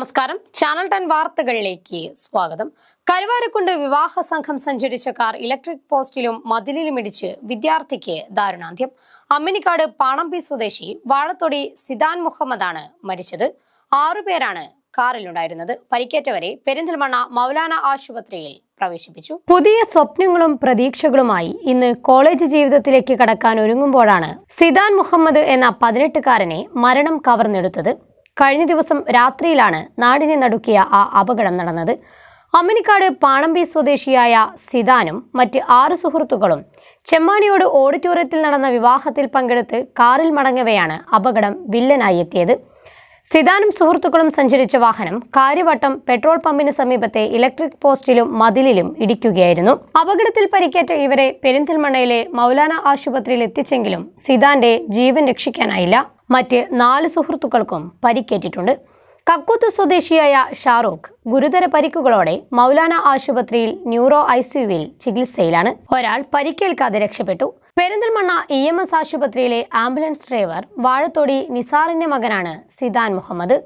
നമസ്കാരം. ചാനൽ 10 വാർത്തകളിലേക്ക് സ്വാഗതം. കരുവാരക്കുണ്ട് വിവാഹ സംഘം സഞ്ചരിച്ച കാർ ഇലക്ട്രിക് പോസ്റ്റിലും മതിലിലും ഇടിച്ച് വിദ്യാർത്ഥിക്ക് ദാരുണാന്ത്യം. അമ്മിനിക്കാട് പാണമ്പി സ്വദേശി വാഴത്തൊടി സിദാൻ മുഹമ്മദാണ് മരിച്ചത്. 6 പേരാണ് കാറിലുണ്ടായിരുന്നത്. പരിക്കേറ്റവരെ പെരിന്തൽമണ്ണ മൗലാന ആശുപത്രിയിൽ പ്രവേശിപ്പിച്ചു. പുതിയ സ്വപ്നങ്ങളും പ്രതീക്ഷകളുമായി ഇന്ന് കോളേജ് ജീവിതത്തിലേക്ക് കടക്കാൻ ഒരുങ്ങുമ്പോഴാണ് സിദാൻ മുഹമ്മദ് എന്ന 18-കാരനെ മരണം കവർന്നെടുത്തത്. കഴിഞ്ഞ ദിവസം രാത്രിയിലാണ് നാടിനെ നടുക്കിയ ആ അപകടം നടന്നത്. അമ്മിനിക്കാട് പാണമ്പി സ്വദേശിയായ സിദാനും മറ്റ് 6 സുഹൃത്തുക്കളും ചെമ്മാണിയോട് ഓഡിറ്റോറിയത്തിൽ നടന്ന വിവാഹത്തിൽ പങ്കെടുത്ത് കാറിൽ മടങ്ങവെയാണ് അപകടം വില്ലനായി എത്തിയത്. സിദാനും സുഹൃത്തുക്കളും സഞ്ചരിച്ച വാഹനം കാര്യവട്ടം പെട്രോൾ പമ്പിന് സമീപത്തെ ഇലക്ട്രിക് പോസ്റ്റിലും മതിലിലും ഇടിക്കുകയായിരുന്നു. അപകടത്തിൽ പരിക്കേറ്റ ഇവരെ പെരിന്തൽമണ്ണയിലെ മൗലാന ആശുപത്രിയിൽ എത്തിച്ചെങ്കിലും സിദാന്റെ ജീവൻ രക്ഷിക്കാനായില്ല. മറ്റ് 4 സുഹൃത്തുക്കൾക്കും പരിക്കേറ്റിട്ടുണ്ട്. കക്കൂത്ത് സ്വദേശിയായ ഷാറൂഖ് ഗുരുതര പരിക്കുകളോടെ മൗലാന ആശുപത്രിയിൽ ന്യൂറോ ICUവിൽ ചികിത്സയിലാണ്. ഒരാൾ പരിക്കേൽക്കാതെ രക്ഷപ്പെട്ടു. പെരിന്തൽമണ്ണ EMS ആശുപത്രിയിലെ ആംബുലൻസ് ഡ്രൈവർ വാഴത്തോടി നിസാറിന്റെ മകനാണ് സിദാൻ മുഹമ്മദ്.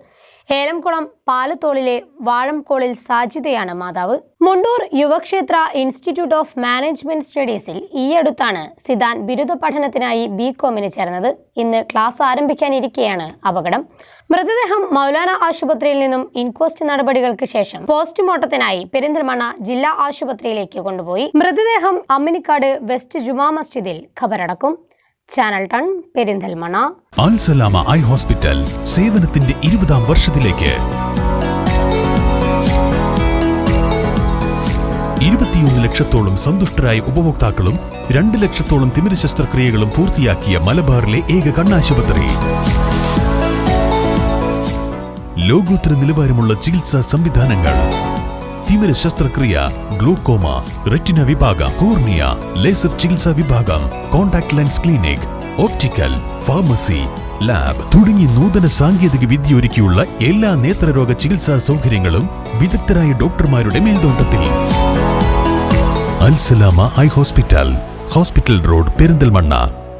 ഏലംകുളം പാലത്തോളിലെ വാഴംകോളിൽ സാജിദയാണ് മാതാവ്. Mundur Yuvakshetra institute of management സ്റ്റഡീസിൽ ഈയടുത്താണ് സിദാൻ ബിരുദ പഠനത്തിനായി BComന് ചേർന്നത്. ഇന്ന് ക്ലാസ് ആരംഭിക്കാനിരിക്കെയാണ് അപകടം. മൃതദേഹം മൗലാന ആശുപത്രിയിൽ നിന്നും ഇൻക്വസ്റ്റ് നടപടികൾക്ക് ശേഷം പോസ്റ്റ്മോർട്ടത്തിനായി പെരിന്തൽമണ്ണ ജില്ലാ ആശുപത്രിയിലേക്ക് കൊണ്ടുപോയി. മൃതദേഹം അമ്മിനിക്കാട് വെസ്റ്റ് ജുമാ മസ്ജിദിൽ ഖബറടക്കും. ചാനൽ 10 പെരിന്തൽമണ്ണ. അൽ സലാമ ഐ ഹോസ്പിറ്റൽ സേവനത്തിന്റെ 20ാം വർഷത്തിലേക്ക് 21 ലക്ഷത്തോളം സന്തുഷ്ടരായ ഉപഭോക്താക്കളും 2 ലക്ഷത്തോളം തിമിര ശസ്ത്രക്രിയകളും പൂർത്തിയാക്കിയ മലബാറിലെ ഏക കണ്ണാശുപത്രി. ലോകോത്തര നിലവാരമുള്ള ചികിത്സാ സംവിധാനങ്ങൾ, തിമിര ശസ്ത്രക്രിയ, ഗ്ലൂക്കോമ, റെറ്റിന വിഭാഗം, കോർണിയ, ലേസർ ചികിത്സാ വിഭാഗം, contact lens clinic, optical, pharmacy, lab തുടങ്ങി നൂതന സാങ്കേതിക വിദ്യ ഒരുക്കിയുള്ള എല്ലാ നേത്രരോഗ ചികിത്സാ സൗകര്യങ്ങളും വിദഗ്ധരായ ഡോക്ടർമാരുടെ മേൽനോട്ടത്തിൽ. Al Salama eye hospital, hospital road, Perinthalmanna.